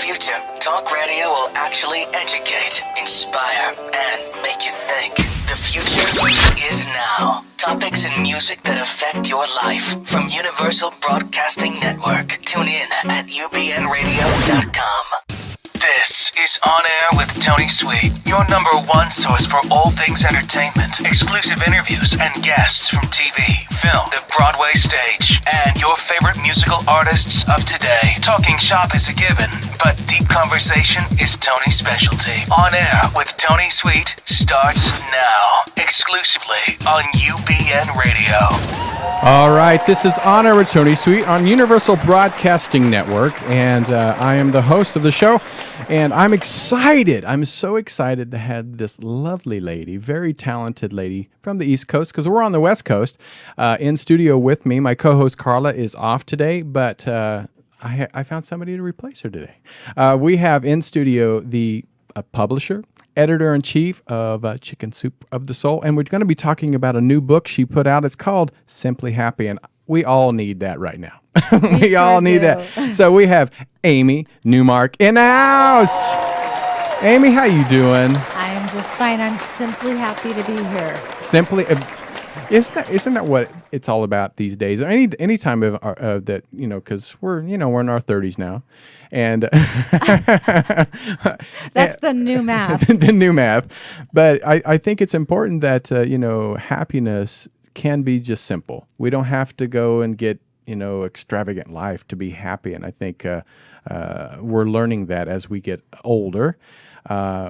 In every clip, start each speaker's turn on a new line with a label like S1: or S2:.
S1: future, talk radio will actually educate, inspire, and make you think. The future is now. Topics and music that affect your life from Universal Broadcasting Network. Tune in at ubnradio.com. This is On Air with Tony Sweet, your number one source for all things entertainment, exclusive interviews, and guests from TV, film, the Broadway stage, and your favorite musical artists of today. Talking shop is a given, but deep conversation is Tony's specialty. On Air with Tony Sweet starts now, exclusively on UBN Radio.
S2: All right, this is On Air with Tony Sweet on Universal Broadcasting Network, and I am the host of the show, and I'm excited. I'm so excited to have this lovely lady, very talented lady from the East Coast, because we're on the West Coast, in studio with me. My co-host Carla is off today, but I found somebody to replace her today. We have in studio the publisher, editor-in-chief of Chicken Soup of the Soul, and we're going to be talking about a new book she put out. It's called Simply Happy, and we all need that right now. We
S3: sure
S2: all need
S3: do.
S2: that. So we have Amy Newmark in the house. Amy, how you doing?
S3: I am just fine. I'm simply happy to be here.
S2: Simply, isn't that what it's all about these days? Any time of that, because we're in our 30s now, and
S3: That's the new math.
S2: the new math. But I think it's important that happiness can be just simple. We don't have to go and get extravagant life to be happy, and I think we're learning that as we get older.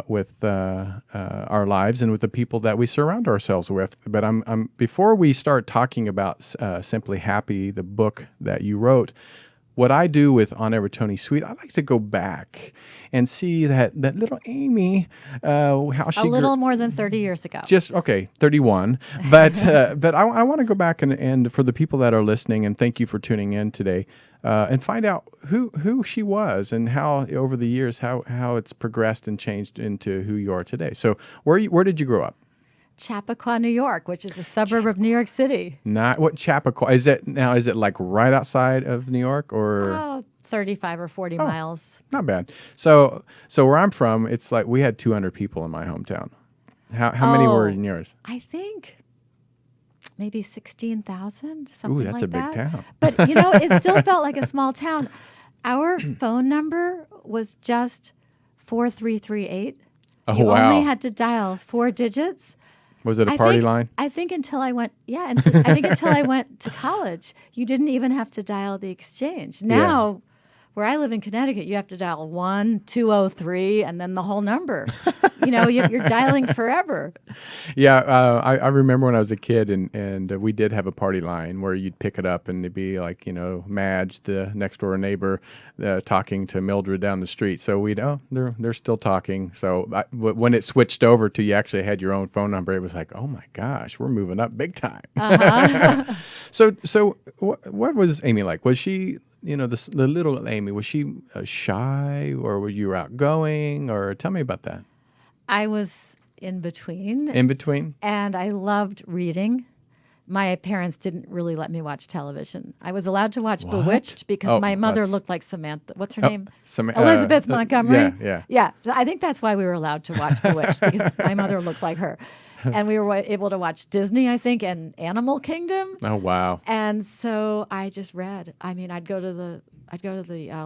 S2: With our lives and with the people that we surround ourselves with. But I'm before we start talking about Simply Happy, the book that you wrote, what I do with On Air with Tony Sweet, I like to go back and see that little Amy, how she
S3: A little more than 30 years ago.
S2: 31. But I want to go back and for the people that are listening, and thank you for tuning in today, and find out who she was and how over the years how it's progressed and changed into who you are today. So where did you grow up?
S3: Chappaqua, New York, which is a suburb of New York City.
S2: Not what Chappaqua is it now? Is it like right outside of New York or
S3: 35 or 40 miles.
S2: Not bad. So where I'm from, it's like we had 200 people in my hometown. How many were in yours?
S3: I think maybe 16,000, something
S2: Ooh, that's
S3: like
S2: a big
S3: that.
S2: town.
S3: But it still felt like a small town. Our phone number was just 4338.
S2: Oh,
S3: You
S2: wow.
S3: only had to dial 4 digits.
S2: Was it a party line?
S3: I think until I went, I think until I went to college, you didn't even have to dial the exchange. Now, where I live in Connecticut, you have to dial 1203 and then the whole number. You're dialing forever.
S2: Yeah, I remember when I was a kid, and we did have a party line where you'd pick it up, and it'd be like, Madge, the next door neighbor, talking to Mildred down the street. So they're still talking. So when it switched over to you actually had your own phone number, it was like, oh my gosh, we're moving up big time.
S3: Uh-huh.
S2: So what was Amy like? Was she, the little Amy, was she shy, or were you outgoing, or tell me about that?
S3: I was in between.
S2: In between?
S3: And I loved reading. My parents didn't really let me watch television. I was allowed to watch Bewitched because my mother looked like Samantha. What's her name? Elizabeth Montgomery.
S2: Yeah.
S3: So I think that's why we were allowed to watch Bewitched, because my mother looked like her. And we were able to watch Disney, I think, and Animal Kingdom.
S2: Oh, wow.
S3: And so I just read. I mean, I'd go to the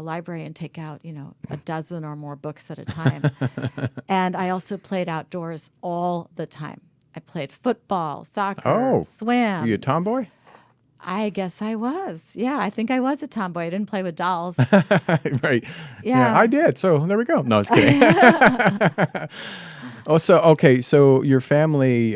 S3: library and take out, a dozen or more books at a time. And I also played outdoors all the time. I played football, soccer, swam.
S2: Were you a tomboy?
S3: I guess I was. Yeah, I think I was a tomboy. I didn't play with dolls.
S2: Right.
S3: Yeah.
S2: I did. So there we go. No, I was kidding. So your family,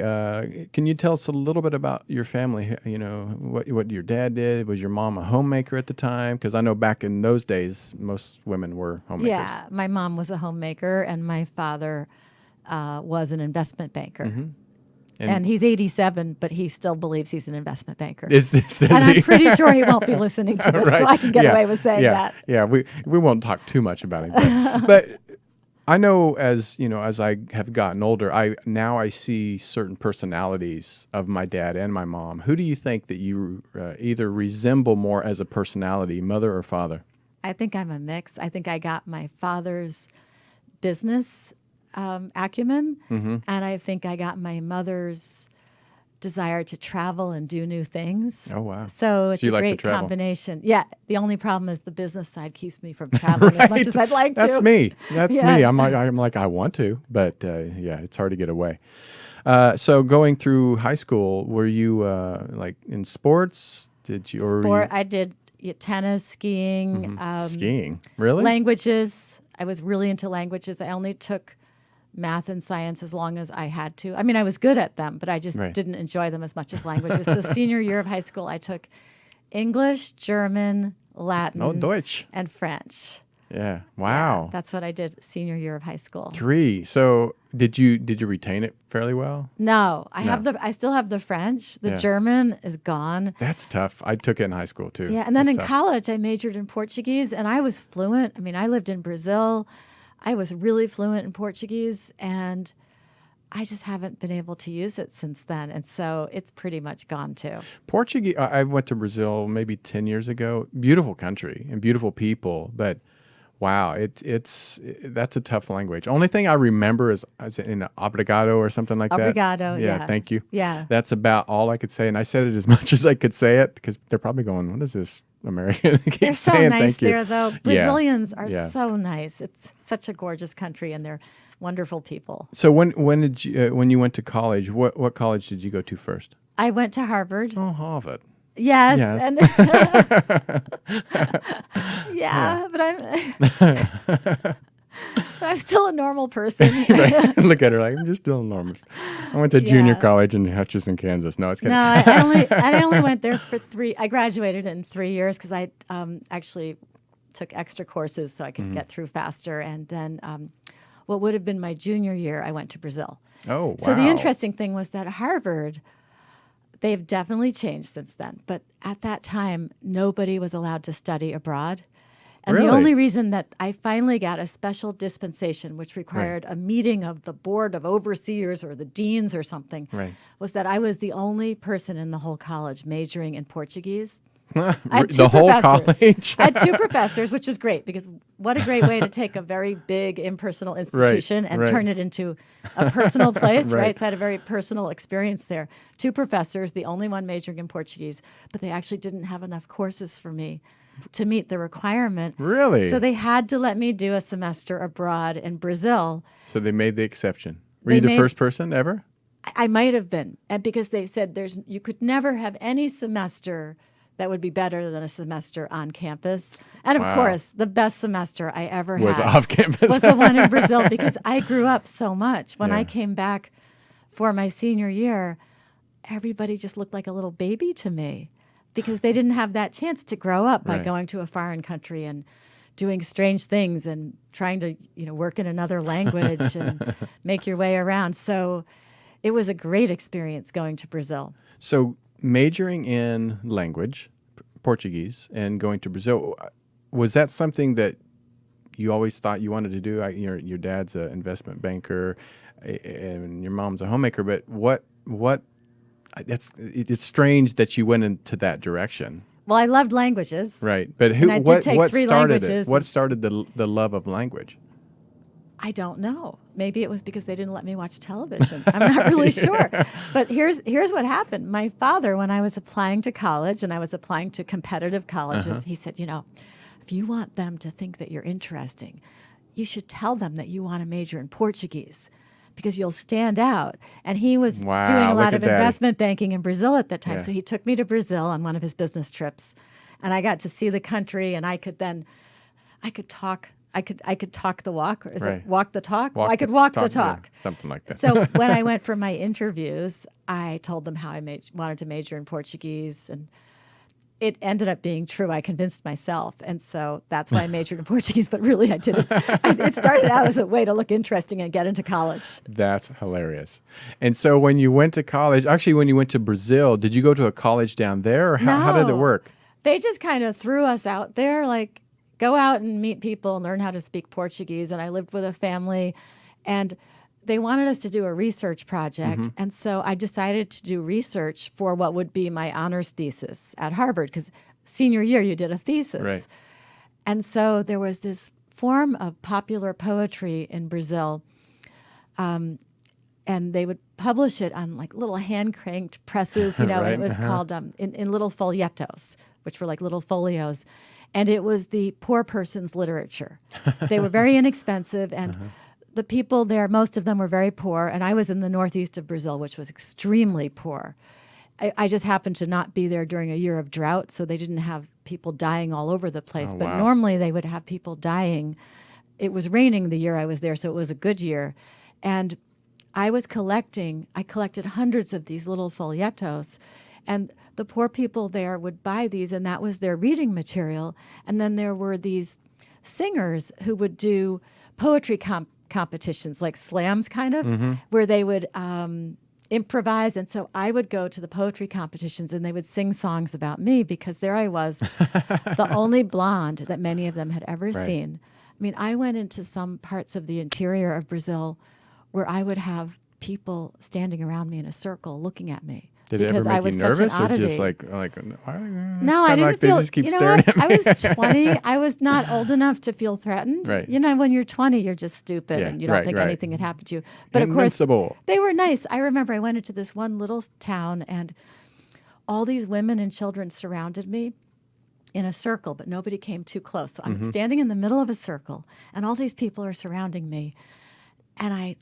S2: can you tell us a little bit about your family? What your dad did? Was your mom a homemaker at the time? Because I know back in those days, most women were homemakers.
S3: Yeah, my mom was a homemaker, and my father was an investment banker.
S2: Mm-hmm.
S3: And he's 87, but he still believes he's an investment banker.
S2: And
S3: I'm pretty sure he won't be listening to this,
S2: right.
S3: so I can get away with saying that.
S2: Yeah, we won't talk too much about it. But I know as I have gotten older, I see certain personalities of my dad and my mom. Who do you think that you either resemble more as a personality, mother or father?
S3: I think I'm a mix. I think I got my father's business acumen, and I think I got my mother's desire to travel and do new things.
S2: Oh, wow.
S3: So it's
S2: you
S3: a
S2: like to
S3: great
S2: travel.
S3: combination. Yeah. The only problem is the business side keeps me from traveling as much as I'd like to.
S2: That's me. That's
S3: Yeah.
S2: me. I'm like, I want to, but yeah, it's hard to get away. So going through high school, were you like in sports? Did you? Or were you
S3: I did tennis, skiing,
S2: skiing? Really?
S3: languages. I was really into languages. I only took math and science as long as I had to. I mean, I was good at them, but I just
S2: Right.
S3: didn't enjoy them as much as languages. So senior year of high school, I took English, German, Latin,
S2: Oh, Deutsch.
S3: and French.
S2: Yeah. Wow.
S3: That's what I did senior year of high school.
S2: 3. So did you retain it fairly well?
S3: No, I still have the French. The
S2: Yeah.
S3: German is gone.
S2: That's tough. I took it in high school too.
S3: Yeah, and then
S2: That's
S3: in
S2: tough.
S3: college, I majored in Portuguese, and I was fluent. I mean, I lived in Brazil. I was really fluent in Portuguese, and I just haven't been able to use it since then. And so it's pretty much gone too.
S2: Portuguese. I went to Brazil maybe 10 years ago. Beautiful country and beautiful people, but wow, that's a tough language. Only thing I remember is in obrigado or something like that.
S3: Obrigado, yeah.
S2: Thank you.
S3: Yeah.
S2: That's about all I could say, and I said it as much as I could say it because they're probably going, "What is this American?" Keep
S3: They're so
S2: saying
S3: nice
S2: thank you.
S3: there, though.
S2: Yeah.
S3: Brazilians are
S2: Yeah.
S3: so nice. It's such a gorgeous country, and they're wonderful people.
S2: So when did you when you went to college? What college did you go to first?
S3: I went to Harvard.
S2: Oh, Harvard.
S3: Yes.
S2: Yes.
S3: And yeah, but I'm still a normal person.
S2: Look at her like I'm just still normal. I went to junior
S3: Yeah.
S2: college in Hutchinson, Kansas. No, it's kidding.
S3: No, I only went there for 3. I graduated in 3 years because I actually took extra courses so I could get through faster. And then what would have been my junior year, I went to Brazil.
S2: Oh, wow.
S3: So the interesting thing was that Harvard, they've definitely changed since then. But at that time, nobody was allowed to study abroad. And
S2: Really?
S3: the only reason that I finally got a special dispensation, which required a meeting of the board of overseers or the deans or something,
S2: Right.
S3: was that I was the only person in the whole college majoring in Portuguese. I had
S2: The whole
S3: professors.
S2: college?
S3: I had 2 professors, which was great because what a great way to take a very big impersonal institution and
S2: right.
S3: turn it into a personal place,
S2: Right.
S3: right? So I had a very personal experience there. 2 professors, the only one majoring in Portuguese, but they actually didn't have enough courses for me to meet the requirement.
S2: Really?
S3: So they had to let me do a semester abroad in Brazil.
S2: So they made the exception. Were
S3: They
S2: you the
S3: made-
S2: first person ever?
S3: I might have been, and because they said you could never have any semester that would be better than a semester on campus. And of
S2: Wow.
S3: course, the best semester I ever
S2: Was
S3: had
S2: off campus.
S3: was the one in Brazil because I grew up so much. When
S2: Yeah.
S3: I came back for my senior year, everybody just looked like a little baby to me because they didn't have that chance to grow up by
S2: Right.
S3: going to a foreign country and doing strange things and trying to, work in another language and make your way around. So it was a great experience going to Brazil.
S2: So majoring in language, Portuguese, and going to Brazil, was that something that you always thought you wanted to do? Your dad's an investment banker, and your mom's a homemaker. But it's strange that you went into that direction,
S3: Well, I loved languages.
S2: right? But
S3: And I did take
S2: what
S3: 3
S2: started it?
S3: languages.
S2: What started the love of language?
S3: I don't know. Maybe it was because they didn't let me watch television. I'm not really sure. But here's what happened. My father, when I was applying to college and I was applying to competitive colleges, he said, if you want them to think that you're interesting, you should tell them that you want to major in Portuguese because you'll stand out. And he was
S2: Wow,
S3: doing a
S2: look
S3: lot
S2: at
S3: of
S2: Daddy.
S3: investment banking in Brazil at that time.
S2: Yeah.
S3: So he took me to Brazil on one of his business trips. And I got to see the country and I could talk. I could talk the walk, or is
S2: Right.
S3: it walk the talk? I could
S2: the
S3: walk the
S2: yeah,
S3: talk.
S2: something like that.
S3: So when I went for my interviews, I told them how I wanted to major in Portuguese, and it ended up being true. I convinced myself, and so that's why I majored in Portuguese. But really, I didn't. It started out as a way to look interesting and get into college.
S2: That's hilarious. And so when you went to college, actually when you went to Brazil, did you go to a college down there, or how did it
S3: No.
S2: work?
S3: They just kind of threw us out there, like, go out and meet people and learn how to speak Portuguese. And I lived with a family, and they wanted us to do a research project.
S2: Mm-hmm.
S3: And so I decided to do research for what would be my honors thesis at Harvard, because senior year you did a thesis.
S2: Right.
S3: And so there was this form of popular poetry in Brazil, and they would publish it on like little hand-cranked presses, and
S2: Right,
S3: it was called in little folietos, which were like little folios. And it was the poor person's literature. They were very inexpensive, and the people there, most of them were very poor. And I was in the northeast of Brazil, which was extremely poor. I just happened to not be there during a year of drought, so they didn't have people dying all over the place.
S2: Oh,
S3: but
S2: wow.
S3: normally they would have people dying. It was raining the year I was there, so it was a good year. And I collected hundreds of these little folietos, and the poor people there would buy these, and that was their reading material. And then there were these singers who would do poetry competitions, like slams kind of, where they would improvise. And so I would go to the poetry competitions, and they would sing songs about me, because there I was, the only blonde that many of them had ever seen. I mean, I went into some parts of the interior of Brazil where I would have people standing around me in a circle looking at me.
S2: Did it ever
S3: because I
S2: make you
S3: was such an
S2: nervous, or
S3: oddity.
S2: just like
S3: No, I
S2: kinda
S3: didn't
S2: like they
S3: feel.
S2: just keep
S3: You know
S2: staring
S3: what?
S2: at me?
S3: I was 20. I was not old enough to feel threatened.
S2: Right.
S3: You know, when you're 20, you're just stupid
S2: Yeah,
S3: and you don't
S2: right,
S3: think
S2: right.
S3: anything had happened to you. But of
S2: Invincible.
S3: course, they were nice. I remember I went into this one little town, and all these women and children surrounded me in a circle, but nobody came too close. So I'm standing in the middle of a circle, and all these people are surrounding me. And I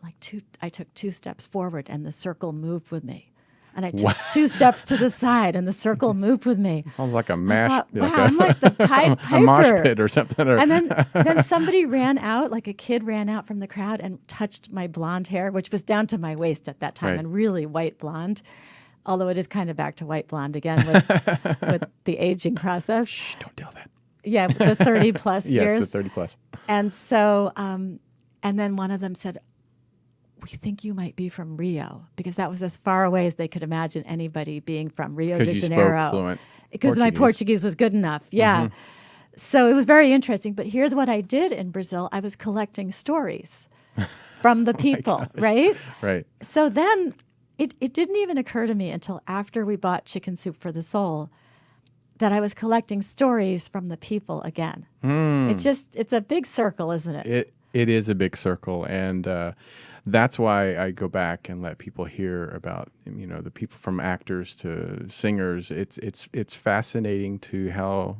S3: took 2 steps forward, and the circle moved with me. And I took 2 steps to the side, and the circle moved with me.
S2: Sounds like a
S3: I
S2: mash,
S3: thought, wow,
S2: like
S3: I'm like the Pied Piper.
S2: a mosh pit or something. Or,
S3: And then somebody ran out, like a kid ran out from the crowd and touched my blonde hair, which was down to my waist at that time,
S2: Right.
S3: and really white blonde. Although it is kind of back to white blonde again with the aging process.
S2: Shh, don't tell that.
S3: Yeah, the 30 plus
S2: Yes,
S3: years.
S2: the 30 plus.
S3: And so, and then one of them said, "We think you might be from Rio," because that was as far away as they could imagine anybody being from Rio de
S2: Because you
S3: Janeiro.
S2: spoke fluent
S3: Because my Portuguese was good enough. Yeah. So it was very interesting. But here's what I did in Brazil. I was collecting stories from the people, right?
S2: Right.
S3: So then it didn't even occur to me until after we bought Chicken Soup for the Soul that I was collecting stories from the people again. It's a big circle, isn't it?
S2: It is a big circle, and that's why I go back and let people hear about, you know, the people, from actors to singers. It's fascinating to how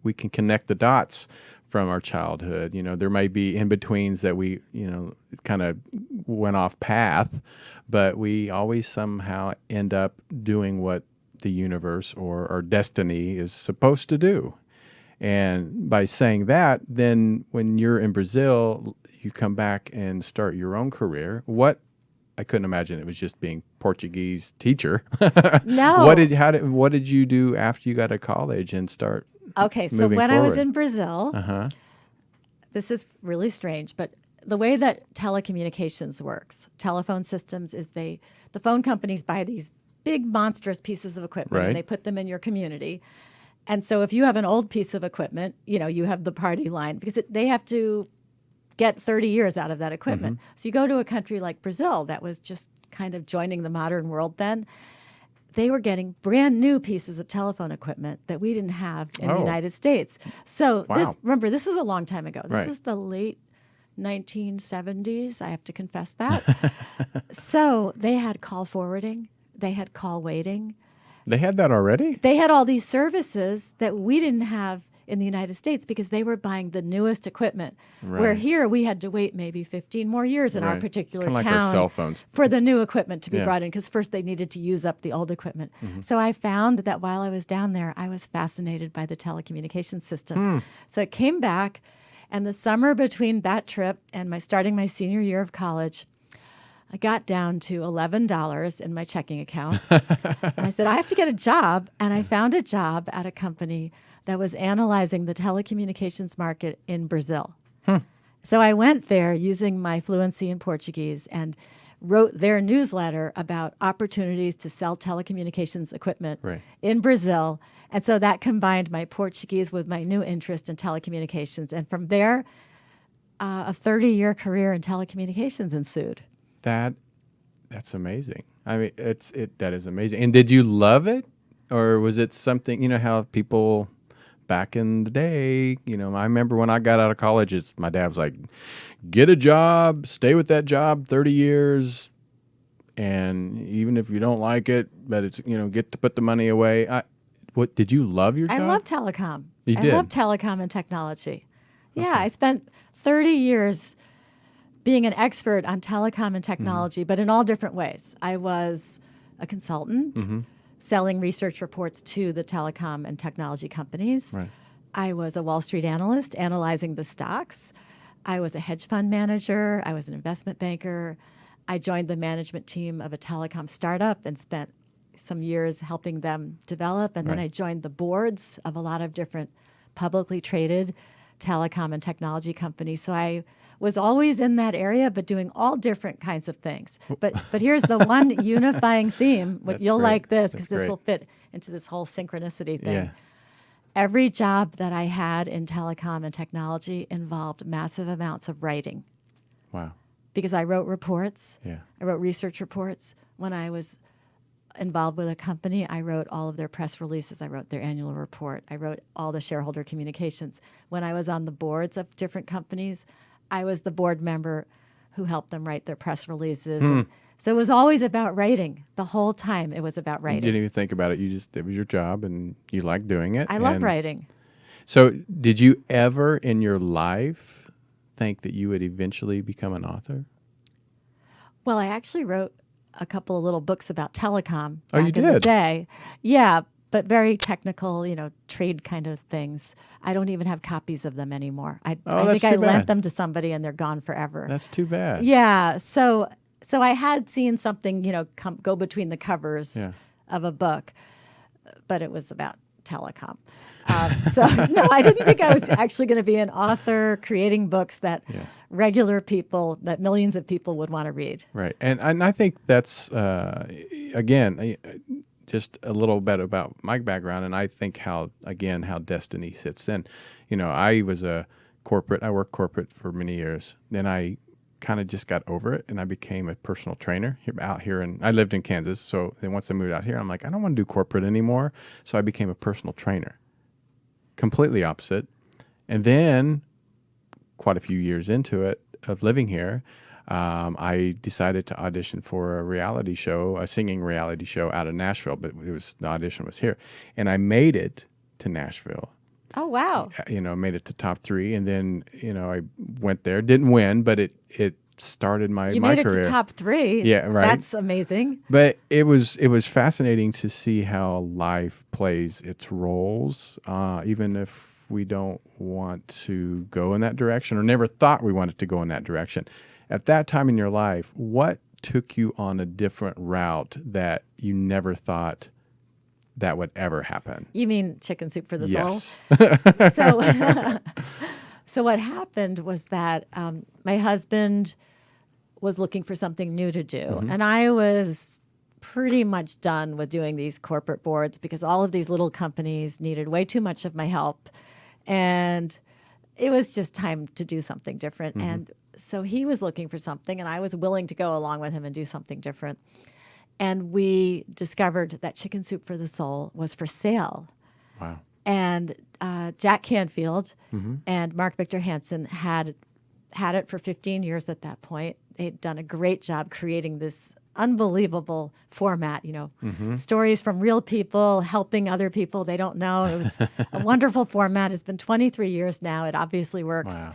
S2: we can connect the dots from our childhood. You know, there might be in-betweens that we, you know, kind of went off path, but we always somehow end up doing what the universe or our destiny is supposed to do. And by saying that, then when you're in Brazil, you come back and start your own career. I couldn't imagine it was just being Portuguese teacher.
S3: No.
S2: What did you do after you got to college and start?
S3: Okay, so
S2: moving
S3: when I was
S2: forward?
S3: in Brazil, this is really strange, but the way that telecommunications works, telephone systems, is the phone companies buy these big monstrous pieces of equipment,
S2: Right.
S3: and they put them in your community. And so if you have an old piece of equipment, you know, you have the party line, because they have to get 30 years out of that equipment. So you go to a country like Brazil that was just kind of joining the modern world then. They were getting brand new pieces of telephone equipment that we didn't have in the
S2: Oh.
S3: United States. So
S2: Wow.
S3: this was a long time ago. This
S2: Right.
S3: was the late 1970s, I have to confess that. So they had call forwarding, they had call waiting.
S2: They had that already?
S3: They had all these services that we didn't have in the United States because they were buying the newest equipment. Where
S2: Right.
S3: here we had to wait maybe 15 more years in our
S2: Right.
S3: particular
S2: Kinda like
S3: town
S2: our cell phones.
S3: for the new equipment to be
S2: Yeah.
S3: brought in, because first they needed to use up the old equipment. So I found that while I was down there, I was fascinated by the telecommunications system. So I came back, and the summer between that trip and starting my senior year of college, I got down to $11 in my checking account. And I said, I have to get a job. And I found a job at a company that was analyzing the telecommunications market in Brazil. So I went there using my fluency in Portuguese and wrote their newsletter about opportunities to sell telecommunications equipment
S2: Right.
S3: in Brazil. And so that combined my Portuguese with my new interest in telecommunications. And from there, a 30-year career in telecommunications ensued.
S2: That's amazing. I mean, that is amazing. And did you love it, or was it something? You know how people, back in the day, I remember when I got out of college, my dad was like, get a job, stay with that job 30 years. And even if you don't like it, but it's, get to put the money away. What did you love your job?
S3: I love telecom.
S2: You did?
S3: I love telecom and technology. Yeah, I spent 30 years being an expert on telecom and technology, but in all different ways. I was a consultant selling research reports to the telecom and technology companies.
S2: Right.
S3: I was a Wall Street analyst analyzing the stocks. I was a hedge fund manager. I was an investment banker. I joined the management team of a telecom startup and spent some years helping them develop. And then I joined the boards of a lot of different publicly traded telecom and technology companies. So I was always in that area, but doing all different kinds of things. But here's the one unifying theme. You'll
S2: great.
S3: like this because
S2: That's
S3: this
S2: great.
S3: will fit into this whole synchronicity thing.
S2: Yeah.
S3: Every job that I had in telecom and technology involved massive amounts of writing.
S2: Wow.
S3: Because I wrote reports.
S2: Yeah.
S3: I wrote research reports. When I was involved with a company, I wrote all of their press releases. I wrote their annual report. I wrote all the shareholder communications. When I was on the boards of different companies, I was the board member who helped them write their press releases. And so it was always about writing. The whole time it was about
S2: You
S3: writing.
S2: didn't even think about it. It was your job and you liked doing it.
S3: I love writing.
S2: So did you ever in your life think that you would eventually become an author?
S3: Well, I actually wrote a couple of little books about telecom
S2: Oh, you
S3: back in the
S2: did?
S3: day. Yeah, but very technical, trade kind of things. I don't even have copies of them anymore. I
S2: that's
S3: think I
S2: too bad.
S3: lent them to somebody and they're gone forever.
S2: That's too bad.
S3: Yeah, so I had seen something, go between the covers
S2: Yeah.
S3: of a book, but it was about telecom. So no, I didn't think I was actually going to be an author creating books that regular people, that millions of people would want to read.
S2: Right. And I think that's, again, just a little bit about my background. And I think how destiny sits in. I was I worked corporate for many years. Then I kind of just got over it and I became a personal trainer out here. And I lived in Kansas. So then once I moved out here, I'm like, I don't want to do corporate anymore. So I became a personal trainer. Completely opposite. And then quite a few years into it of living here, I decided to audition for a singing reality show out of Nashville, but the audition was here. And I made it to Nashville.
S3: Oh, wow.
S2: Made it to top 3. And then, I went there, didn't win, but it started my career.
S3: You made it to top 3.
S2: Yeah, right.
S3: That's amazing.
S2: But it was fascinating to see how life plays its roles, even if we don't want to go in that direction or never thought we wanted to go in that direction. At that time in your life, what took you on a different route that you never thought that would ever happen?
S3: You mean Chicken Soup for the
S2: Yes.
S3: Soul? So what happened was that my husband was looking for something new to do. And I was pretty much done with doing these corporate boards because all of these little companies needed way too much of my help. And it was just time to do something different. And so he was looking for something, and I was willing to go along with him and do something different. And we discovered that Chicken Soup for the Soul was for sale.
S2: Wow.
S3: And Jack Canfield and Mark Victor Hansen had it for 15 years at that point. They'd done a great job creating this unbelievable format, stories from real people helping other people they don't know. It was a wonderful format. It's been 23 years now. It obviously works.
S2: Wow.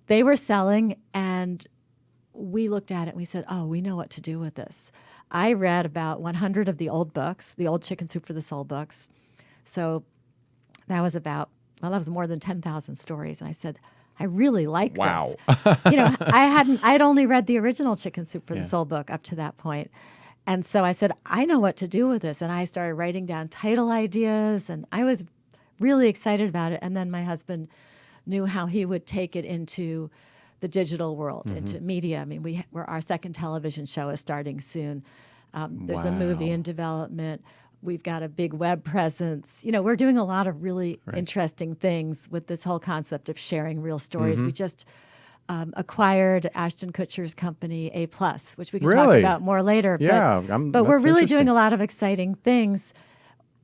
S3: They were selling, and we looked at it and we said, oh, we know what to do with this. I read about 100 of the old books, the old Chicken Soup for the Soul books. So that was more than 10,000 stories. And I said, I really like
S2: Wow.
S3: this. I'd only read the original Chicken Soup for the Soul book up to that point. And so I said, I know what to do with this. And I started writing down title ideas, and I was really excited about it. And then my husband knew how he would take it into the digital world, into media. I mean, our second television show is starting soon. There's a movie in development. We've got a big web presence. We're doing a lot of really interesting things with this whole concept of sharing real stories. We just acquired Ashton Kutcher's company, A+, which we can talk
S2: Really?
S3: about more later.
S2: Yeah,
S3: but we're
S2: that's
S3: really doing
S2: interesting.
S3: a lot of exciting things.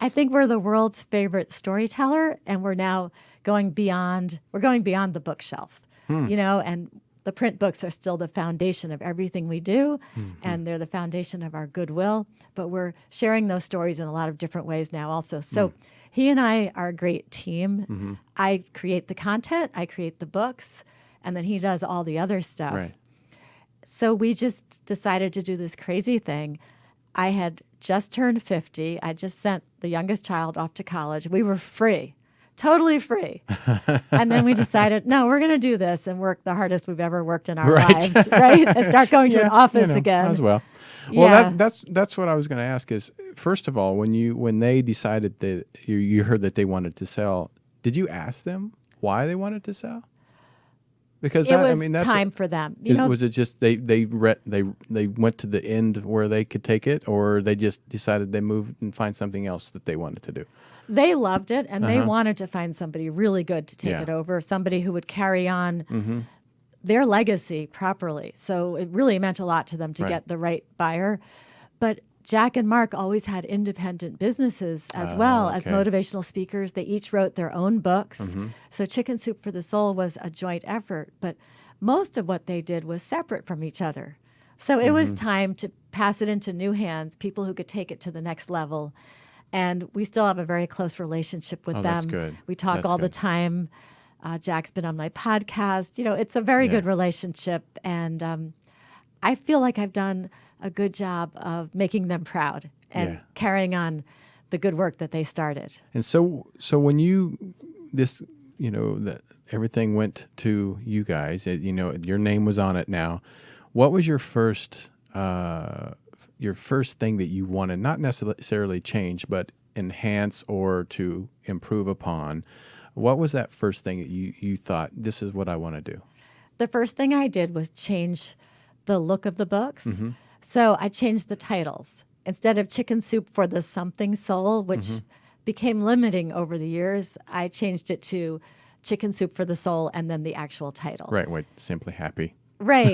S3: I think we're the world's favorite storyteller, and we're now going beyond. We're going beyond the bookshelf, and the print books are still the foundation of everything we do, and they're the foundation of our goodwill. But we're sharing those stories in a lot of different ways now also. So he and I are a great team. I create the content, I create the books, and then he does all the other stuff.
S2: Right.
S3: So we just decided to do this crazy thing. I had just turned 50. I just sent the youngest child off to college. We were free, totally free. And then we decided, no, we're going to do this and work the hardest we've ever worked in our lives, right? And start going to an office again.
S2: As well. Well,
S3: Yeah.
S2: that's what I was going to ask is, first of all, when they decided that you heard that they wanted to sell, did you ask them why they wanted to sell? Because
S3: It was time for them.
S2: Was it just they went to the end where they could take it, or they just decided they moved and find something else that they wanted to do?
S3: They loved it, and they wanted to find somebody really good to take
S2: Yeah.
S3: it over, somebody who would carry on their legacy properly. So it really meant a lot to them to
S2: Right.
S3: get the right buyer. But Jack and Mark always had independent businesses as well as
S2: okay.
S3: motivational speakers. They each wrote their own books. So Chicken Soup for the Soul was a joint effort, but most of what they did was separate from each other. So it was time to pass it into new hands, people who could take it to the next level. And we still have a very close relationship with them.
S2: That's good.
S3: We talk
S2: That's
S3: all the
S2: good.
S3: time. Jack's been on my podcast. It's a very good relationship. And I feel like I've done a good job of making them proud and carrying on the good work that they started.
S2: And so when that everything went to you guys, your name was on it now. What was your first thing that you wanted, not necessarily change, but enhance or to improve upon? What was that first thing that you thought, this is what I want to do?
S3: The first thing I did was change the look of the books. So I changed the titles. Instead of Chicken Soup for the Something Soul, which became limiting over the years, I changed it to Chicken Soup for the Soul and then the actual title.
S2: Right, Simply Happy.
S3: Right.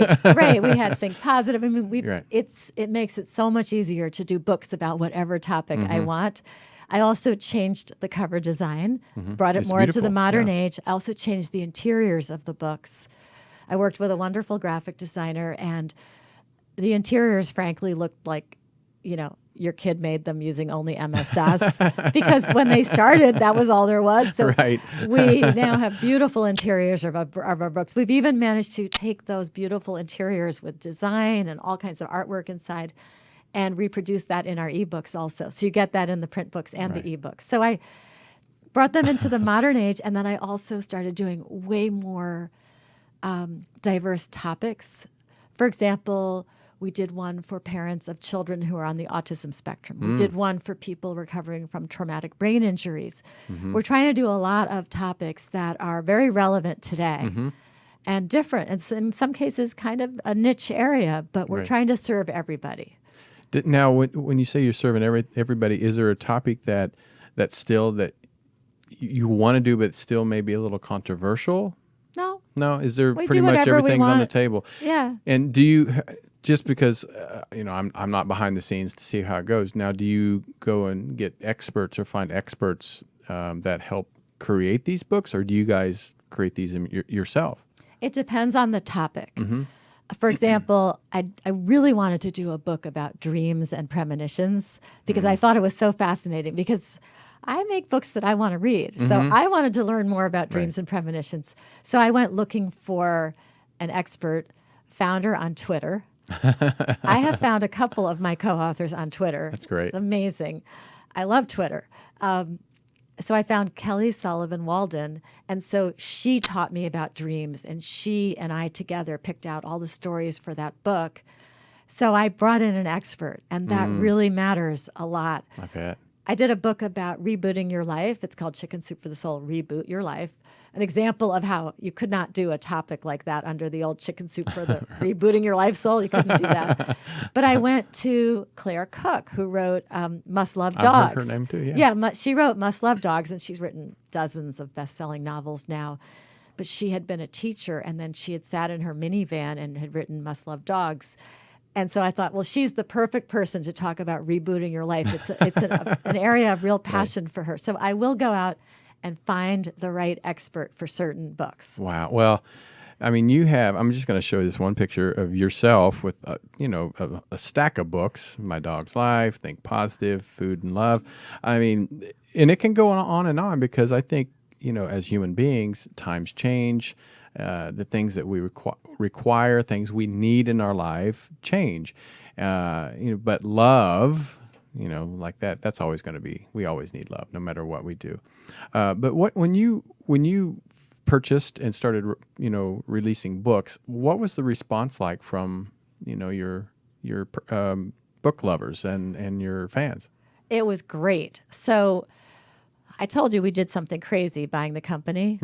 S3: We had Think Positive. I mean,
S2: Right.
S3: it makes it so much easier to do books about whatever topic I want. I also changed the cover design, brought it
S2: It's
S3: more into the
S2: beautiful,
S3: modern
S2: yeah.
S3: age. I also changed the interiors of the books. I worked with a wonderful graphic designer, and the interiors, frankly, looked like, your kid made them using only MS-DOS because when they started, that was all there was. So
S2: Right.
S3: we now have beautiful interiors of our books. We've even managed to take those beautiful interiors with design and all kinds of artwork inside and reproduce that in our ebooks also. So you get that in the print books and the ebooks. So I brought them into the modern age, and then I also started doing way more diverse topics. For example, we did one for parents of children who are on the autism spectrum. We did one for people recovering from traumatic brain injuries. We're trying to do a lot of topics that are very relevant today and different. It's in some cases kind of a niche area, but we're
S2: Right.
S3: trying to serve everybody.
S2: Now, when you say you're serving everybody, is there a topic that still that you want to do, but still maybe a little controversial?
S3: No.
S2: No, is there
S3: We
S2: pretty
S3: do
S2: much
S3: whatever we
S2: everything's on the
S3: want.
S2: table?
S3: Yeah.
S2: And do you, just because I'm not behind the scenes to see how it goes. Now, do you go and get experts or find experts that help create these books, or do you guys create these yourself?
S3: It depends on the topic. For example, I really wanted to do a book about dreams and premonitions because I thought it was so fascinating, because I make books that I want to read. So I wanted to learn more about dreams and premonitions. So I went looking for an expert, found her on Twitter. I have found a couple of my co-authors on Twitter.
S2: That's great.
S3: It's amazing. I love Twitter. So I found Kelly Sullivan Walden, and so she taught me about dreams, and she and I together picked out all the stories for that book. So I brought in an expert, and that really matters a lot.
S2: I bet.
S3: I did a book about rebooting your life. It's called Chicken Soup for the Soul, Reboot Your Life. An example of how you could not do a topic like that under the old Chicken Soup for the Rebooting Your Life Soul. You couldn't do that. But I went to Claire Cook, who wrote Must Love Dogs.
S2: I've heard her name too, yeah.
S3: Yeah, she wrote Must Love Dogs, and she's written dozens of best-selling novels now. But she had been a teacher, and then she had sat in her minivan and had written Must Love Dogs. And so I thought, well, she's the perfect person to talk about rebooting your life. An area of real passion for her. So I will go out and find the right expert for certain books.
S2: Wow. Well, I mean, you have, I'm just going to show you this one picture of yourself with, a stack of books, My Dog's Life, Think Positive, Food and Love. I mean, and it can go on and on because I think, as human beings, times change. The things that we require, things we need in our life change. But love, like that's always going to be, we always need love no matter what we do. But when you purchased and started, releasing books, what was the response like from, your book lovers and your fans?
S3: It was great. So I told you we did something crazy buying the company.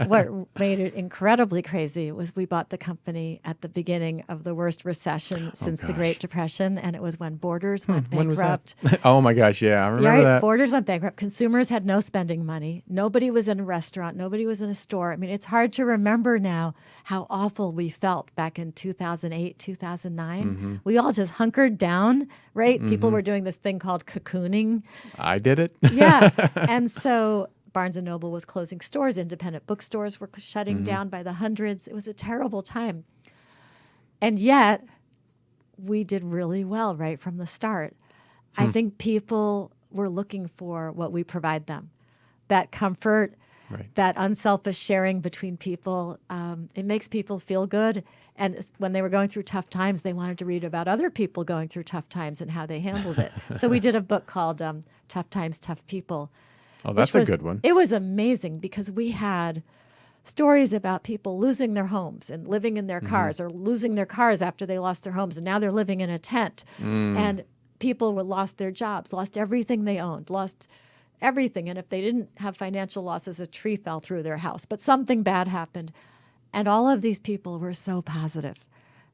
S3: What made it incredibly crazy was we bought the company at the beginning of the worst recession since the Great Depression, and it was when Borders went bankrupt.
S2: When was that? Oh my gosh, yeah, I remember that.
S3: Borders went bankrupt. Consumers had no spending money. Nobody was in a restaurant. Nobody was in a store. I mean, it's hard to remember now how awful we felt back in 2008, 2009. We all just hunkered down, right? People were doing this thing called cocooning.
S2: I did it.
S3: Yeah. And so Barnes & Noble was closing stores. Independent bookstores were shutting down by the hundreds. It was a terrible time. And yet, we did really well right from the start. I think people were looking for what we provide them. That comfort, that unselfish sharing between people. It makes people feel good. And when they were going through tough times, they wanted to read about other people going through tough times and how they handled it. So we did a book called Tough Times, Tough People.
S2: Oh, that's a good one.
S3: It was amazing because we had stories about people losing their homes and living in their cars, or losing their cars after they lost their homes, and now they're living in a tent. And people lost their jobs, lost everything they owned, lost everything. And if they didn't have financial losses, a tree fell through their house. But something bad happened. And all of these people were so positive,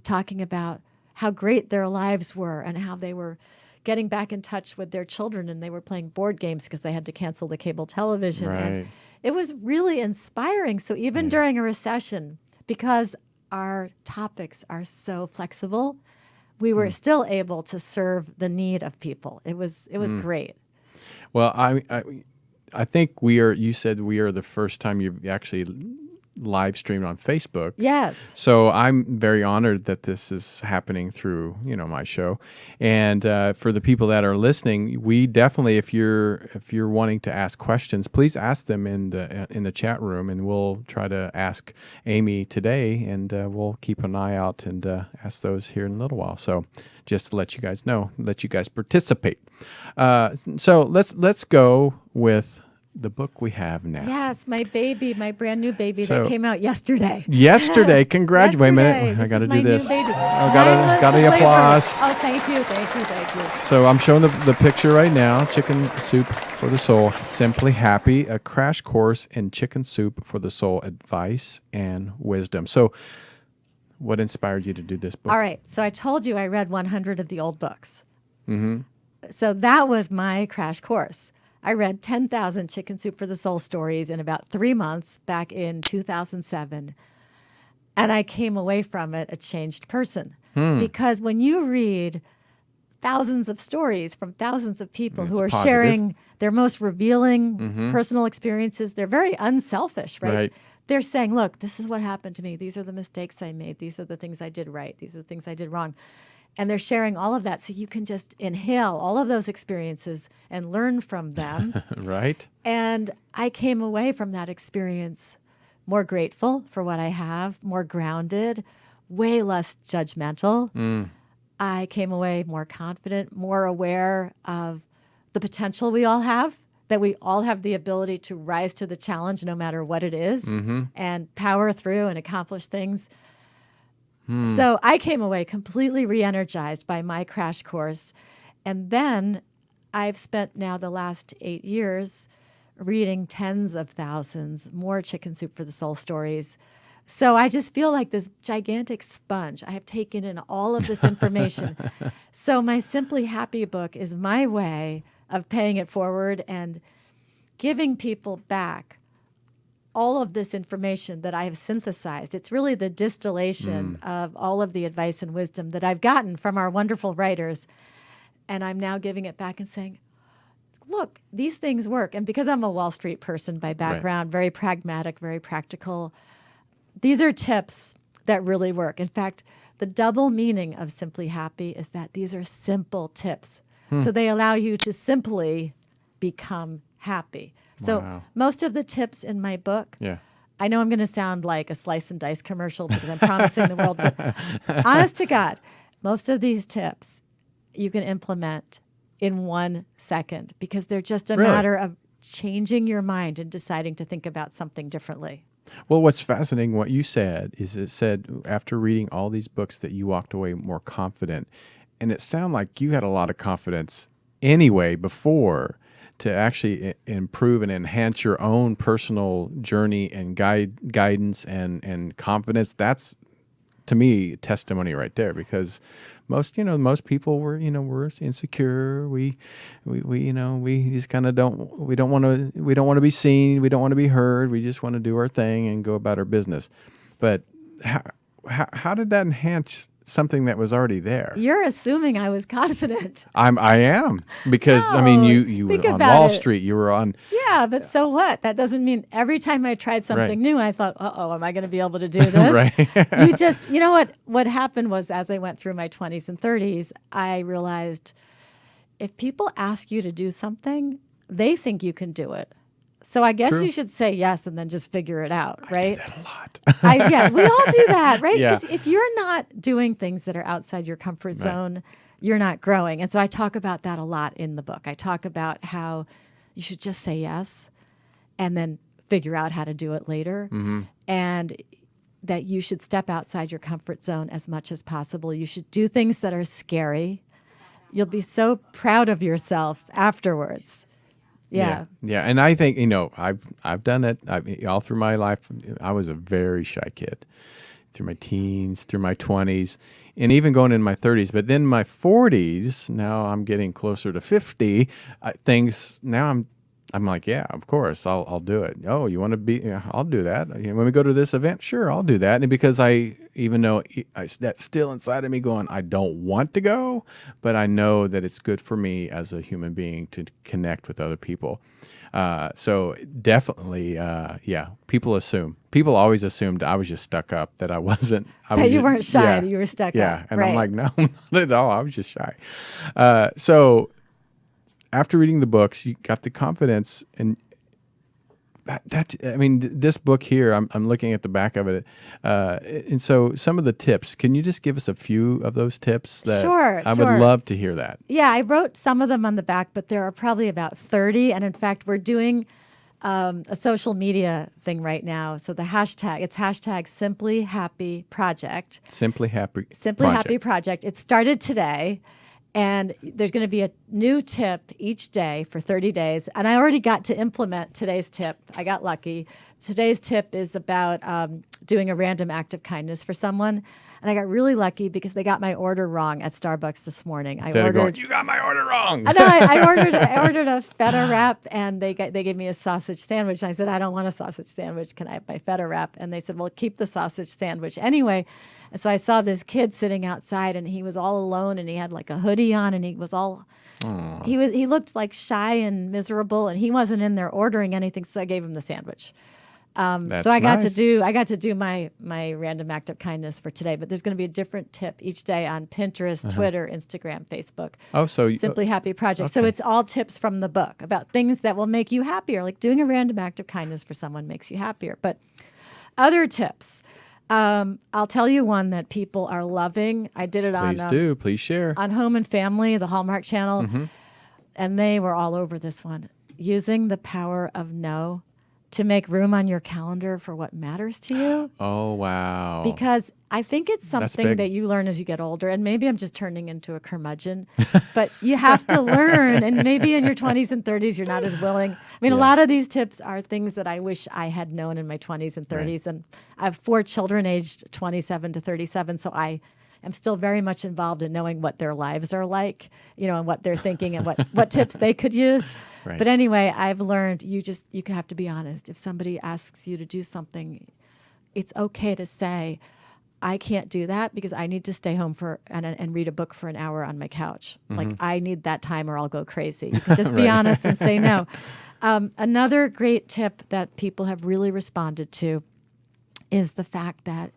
S3: talking about how great their lives were and how they were getting back in touch with their children, and they were playing board games because they had to cancel the cable television.
S2: Right.
S3: And it was really inspiring. So even during a recession, because our topics are so flexible, we were still able to serve the need of people. It was great.
S2: Well, I think you said we are the first time you've actually live streamed on Facebook.
S3: Yes.
S2: So I'm very honored that this is happening through, my show. And for the people that are listening, we definitely, if you're wanting to ask questions, please ask them in the chat room, and we'll try to ask Amy today, and we'll keep an eye out and ask those here in a little while. So just to let you guys know, let you guys participate. So let's go with the book we have now.
S3: Yes, my brand new baby that came out yesterday.
S2: Yesterday, congratulations! Wait a minute, I got to do this.
S3: New baby.
S2: Oh, got the applause.
S3: Oh, thank you.
S2: So I'm showing the picture right now. Chicken Soup for the Soul, Simply Happy, a crash course in chicken soup for the soul, advice and wisdom. So, what inspired you to do this book?
S3: All right. So I told you I read 100 of the old books. So that was my crash course. I read 10,000 Chicken Soup for the Soul stories in about 3 months back in 2007. And I came away from it a changed person. Because when you read thousands of stories from thousands of people who are sharing their most revealing personal experiences, they're very unselfish, right? They're saying, look, this is what happened to me. These are the mistakes I made. These are the things I did right. These are the things I did wrong. And they're sharing all of that, so you can just inhale all of those experiences and learn from them.
S2: Right.
S3: And I came away from that experience more grateful for what I have, more grounded, way less judgmental. I came away more confident, more aware of the potential we all have, that we all have the ability to rise to the challenge no matter what it is, and power through and accomplish things. So I came away completely re-energized by my crash course. And then I've spent now the last 8 years reading tens of thousands more Chicken Soup for the Soul stories. So I just feel like this gigantic sponge. I have taken in all of this information. So my Simply Happy book is my way of paying it forward and giving people back all of this information that I have synthesized. It's really the distillation of all of the advice and wisdom that I've gotten from our wonderful writers. And I'm now giving it back and saying, look, these things work. And because I'm a Wall Street person by background, very pragmatic, very practical, these are tips that really work. In fact, the double meaning of Simply Happy is that these are simple tips. So they allow you to simply become happy. So most of the tips in my book, I know I'm going to sound like a slice and dice commercial because I'm promising the world, but honest to God, most of these tips you can implement in 1 second because they're just a matter of changing your mind and deciding to think about something differently.
S2: Well, what's fascinating, what you said, is it said after reading all these books that you walked away more confident. And it sounded like you had a lot of confidence anyway before to actually improve and enhance your own personal journey and guidance and confidence. That's, to me, testimony right there, because most people we're insecure. We just kind of don't want to be seen. We don't want to be heard. We just want to do our thing and go about our business. But how did that enhance something that was already there?
S3: You're assuming I was confident.
S2: I am, because
S3: No,
S2: I mean you were on Wall Street. You were on.
S3: Yeah, but so what? That doesn't mean every time I tried something new, I thought, am I going to be able to do this?
S2: Right.
S3: You know what happened was, as I went through my 20s and 30s, I realized if people ask you to do something, they think you can do it. So I guess you should say yes and then just figure it out, right?
S2: I do that a lot.
S3: We all do that, right?
S2: Yeah.
S3: 'Cause if you're not doing things that are outside your comfort zone, you're not growing. And so I talk about that a lot in the book. I talk about how you should just say yes and then figure out how to do it later. And that you should step outside your comfort zone as much as possible. You should do things that are scary. You'll be so proud of yourself afterwards. Yeah.
S2: And I think, I've done it. All through my life, I was a very shy kid, through my teens, through my 20s, and even going in my 30s. But then my 40s, now I'm getting closer to 50, I'm like, yeah, of course, I'll do it. Oh, you want to be? Yeah, I'll do that. When we go to this event, sure, I'll do that. And because even though that's still inside of me going, I don't want to go, but I know that it's good for me as a human being to connect with other people. So definitely, people always assumed I was just stuck up, that I wasn't.
S3: That you weren't shy, that you were stuck up.
S2: Yeah, and I'm like, no, not at all. I was just shy. So after reading the books, you got the confidence, and this book here, I'm looking at the back of it, and so some of the tips. Can you just give us a few of those tips?
S3: Sure.
S2: I would love to hear that.
S3: Yeah, I wrote some of them on the back, but there are probably about 30, and in fact, we're doing a social media thing right now. So it's hashtag Simply Happy Project.
S2: Simply Happy
S3: Project. It started today. And there's going to be a new tip each day for 30 days. And I already got to implement today's tip. I got lucky. Today's tip is about doing a random act of kindness for someone. And I got really lucky because they got my order wrong at Starbucks this morning.
S2: You got my order wrong.
S3: I ordered a feta wrap, and they gave me a sausage sandwich. And I said, I don't want a sausage sandwich. Can I have my feta wrap? And they said, well, keep the sausage sandwich anyway. And so I saw this kid sitting outside, and he was all alone, and he had like a hoodie on, and he was all, he looked like shy and miserable, and he wasn't in there ordering anything. So I gave him the sandwich. So I got to do my random act of kindness for today. But there's going to be a different tip each day on Pinterest, Twitter, Instagram, Facebook.
S2: Oh, so
S3: Simply Happy Project.
S2: Okay.
S3: So it's all tips from the book about things that will make you happier, like doing a random act of kindness for someone makes you happier. But other tips. I'll tell you one that people are loving. I did it
S2: Please share.
S3: on Home and Family, the Hallmark Channel, and they were all over this one. Using the power of no to make room on your calendar for what matters to you.
S2: Oh, wow.
S3: Because I think it's something
S2: big.
S3: that you learn as you get older, and maybe I'm just turning into a curmudgeon, but you have to learn, and maybe in your 20s and 30s, you're not as willing. I mean, a lot of these tips are things that I wish I had known in my 20s and 30s, and I have 4 children aged 27 to 37, so I am still very much involved in knowing what their lives are like, and what they're thinking and what tips they could use.
S2: Right.
S3: But anyway, I've learned you have to be honest. If somebody asks you to do something, it's okay to say, I can't do that because I need to stay home and read a book for an hour on my couch. Like, I need that time or I'll go crazy. You can just be honest and say no. Another great tip that people have really responded to is the fact that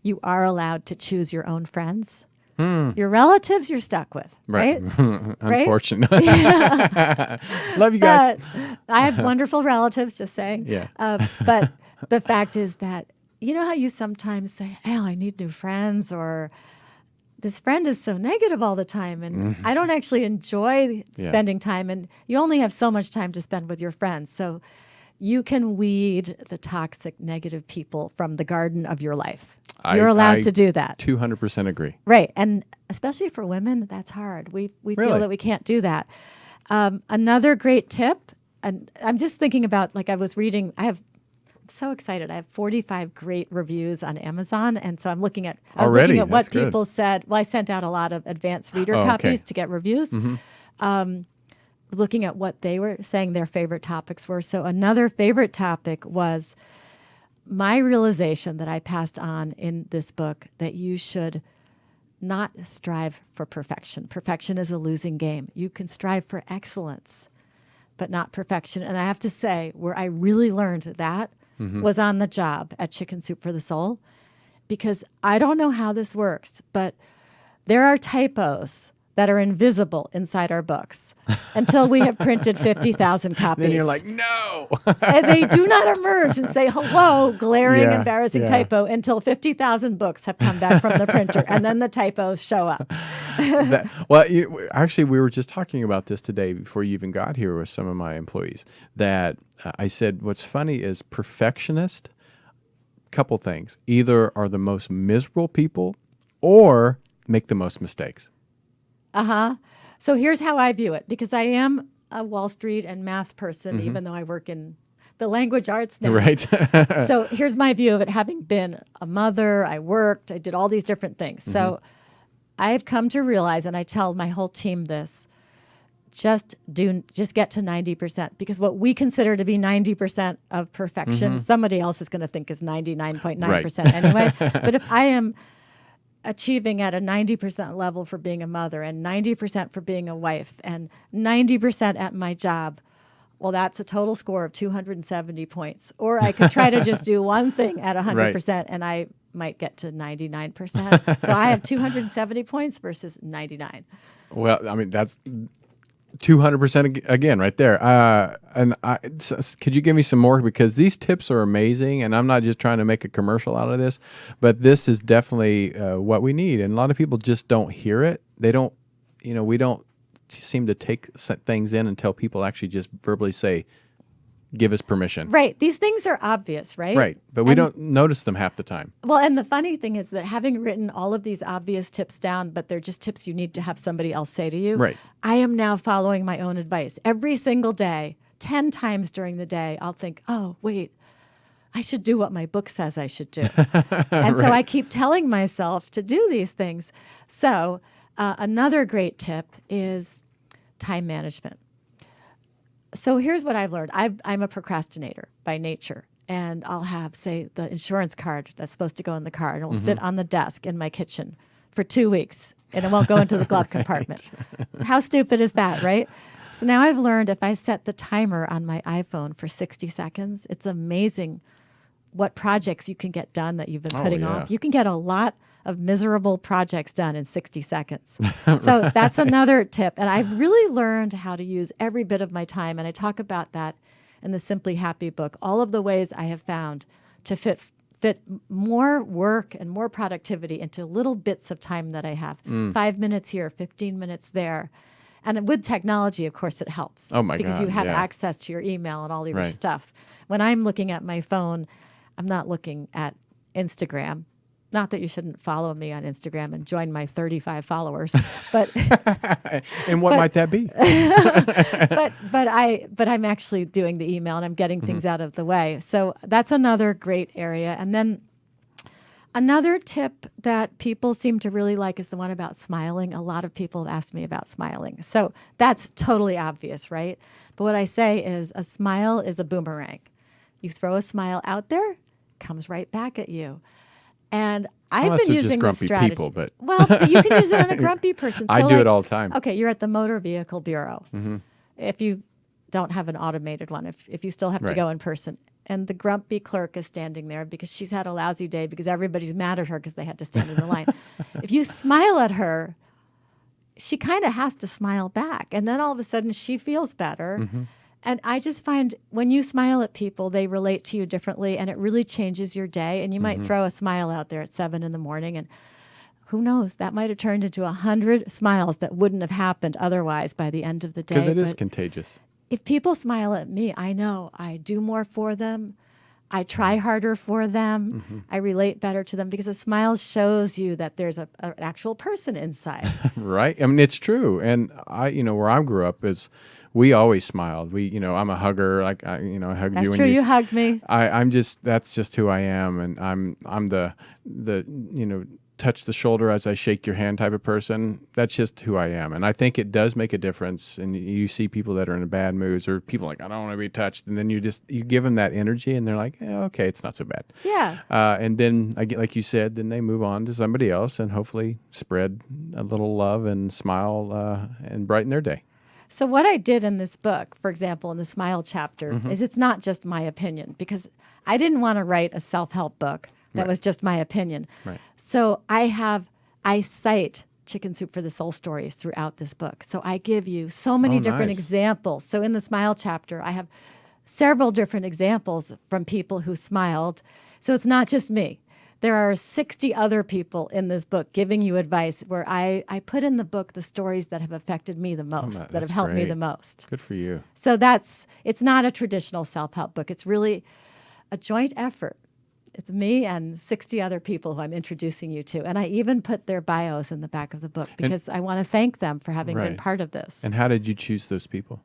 S3: you are allowed to choose your own friends. Your relatives you're stuck with, right?
S2: Unfortunately. Love you guys.
S3: But I have wonderful relatives, just saying.
S2: Yeah.
S3: But the fact is that, you know how you sometimes say, oh, I need new friends, or this friend is so negative all the time, and I don't actually enjoy spending time, and you only have so much time to spend with your friends. So you can weed the toxic, negative people from the garden of your life. You're allowed to do that.
S2: 200% agree.
S3: Right. And especially for women, that's hard. We
S2: Really?
S3: feel that we can't do that. Another great tip, and I'm just thinking about, like, I was reading, I'm so excited. I have 45 great reviews on Amazon. And so I was looking at
S2: That's
S3: what
S2: good.
S3: people said. Well, I sent out a lot of advanced reader copies to get reviews. Looking at what they were saying their favorite topics were. So another favorite topic was my realization that I passed on in this book, that you should not strive for perfection. Perfection is a losing game. You can strive for excellence, but not perfection. And I have to say, where I really learned that was on the job at Chicken Soup for the Soul, because I don't know how this works, but there are typos that are invisible inside our books until we have printed 50,000 copies.
S2: Then you're like, no.
S3: And they do not emerge and say, hello, glaring, embarrassing typo, until 50,000 books have come back from the printer. And then the typos show up.
S2: Actually, we were just talking about this today before you even got here with some of my employees, that I said, what's funny is perfectionists, couple things, either are the most miserable people or make the most mistakes.
S3: So here's how I view it, because I am a Wall Street and math person, even though I work in the language arts now.
S2: Right.
S3: So here's my view of it. Having been a mother, I worked, I did all these different things. So I've come to realize, and I tell my whole team this, just get to 90%, because what we consider to be 90% of perfection, somebody else is going to think is 99.9% anyway. But if I am achieving at a 90% level for being a mother, and 90% for being a wife, and 90% at my job, well, that's a total score of 270 points. Or I could try to just do one thing at 100%, and I might get to 99%. So I have 270 points versus 99.
S2: Well, I mean, that's 200% again right there. Could you give me some more? Because these tips are amazing, and I'm not just trying to make a commercial out of this, but this is definitely what we need. And a lot of people just don't hear it. They don't, we don't seem to take things in until people actually just verbally say, give us permission.
S3: Right. These things are obvious, right?
S2: Right. But we don't notice them half the time.
S3: Well, and the funny thing is that having written all of these obvious tips down, but they're just tips you need to have somebody else say to you.
S2: Right.
S3: I am now following my own advice. Every single day, 10 times during the day, I'll think, oh, wait, I should do what my book says I should do. And so I keep telling myself to do these things. So another great tip is time management. So here's what I've learned. I'm a procrastinator by nature, and I'll have, say, the insurance card that's supposed to go in the car, and it'll sit on the desk in my kitchen for 2 weeks, and it won't go into the glove compartment. How stupid is that, right? So now I've learned if I set the timer on my iPhone for 60 seconds, it's amazing what projects you can get done that you've been putting off. You can get a lot of miserable projects done in 60 seconds. So that's another tip. And I've really learned how to use every bit of my time. And I talk about that in the Simply Happy book, all of the ways I have found to fit more work and more productivity into little bits of time that I have. 5 minutes here, 15 minutes there. And with technology, of course, it helps.
S2: Oh my God,
S3: because you have
S2: yeah.
S3: access to your email and all your stuff. When I'm looking at my phone, I'm not looking at Instagram. Not that you shouldn't follow me on Instagram and join my 35 followers, but
S2: and what might that be?
S3: but I'm actually doing the email and I'm getting things out of the way. So that's another great area. And then Another tip that people seem to really like is the one about smiling. A lot of people have asked me about smiling. So that's totally obvious, right? But what I say is a smile is a boomerang. You throw a smile out there, comes right back at you. And I've
S2: Unless
S3: been
S2: they're just
S3: using this
S2: grumpy
S3: strategy.
S2: people, but
S3: Well, but you can use it on a grumpy person.
S2: I do it all the time.
S3: Okay, you're at the Motor Vehicle Bureau. If you don't have an automated one, if you still have to
S2: Right.
S3: go in person, and the grumpy clerk is standing there because she's had a lousy day because everybody's mad at her because they had to stand in the line. If you smile at her, she kind of has to smile back. And then all of a sudden she feels better. And I just find when you smile at people, they relate to you differently and it really changes your day. And you might throw a smile out there at 7 a.m. and who knows, that might have turned into 100 smiles that wouldn't have happened otherwise by the end of the day.
S2: Because it is
S3: But
S2: contagious.
S3: if people smile at me, I know I do more for them. I try harder for them. I relate better to them because a smile shows you that there's an actual person inside.
S2: Right. I mean, it's true. And where I grew up is we always smiled. I'm a hugger. Like, I hugged
S3: That's
S2: you.
S3: true. You hugged me.
S2: That's just who I am. And I'm the touch the shoulder as I shake your hand type of person. That's just who I am. And I think it does make a difference. And you see people that are in bad moods or people like, I don't want to be touched. And then you give them that energy and they're like, okay, it's not so bad.
S3: Yeah.
S2: And then, like you said, then they move on to somebody else and hopefully spread a little love and smile and brighten their day.
S3: So what I did in this book, for example, in the Smile chapter, is it's not just my opinion because I didn't want to write a self-help book that was just my opinion.
S2: Right.
S3: So I cite Chicken Soup for the Soul stories throughout this book. So I give you so many different
S2: nice.
S3: examples. So in the Smile chapter, I have several different examples from people who smiled. So it's not just me. There are 60 other people in this book giving you advice where I put in the book the stories that have affected me the most, that have helped me the most.
S2: Good for you.
S3: So it's not a traditional self-help book. It's really a joint effort. It's me and 60 other people who I'm introducing you to. And I even put their bios in the back of the book because I want to thank them for having been part of this.
S2: And how did you choose those people?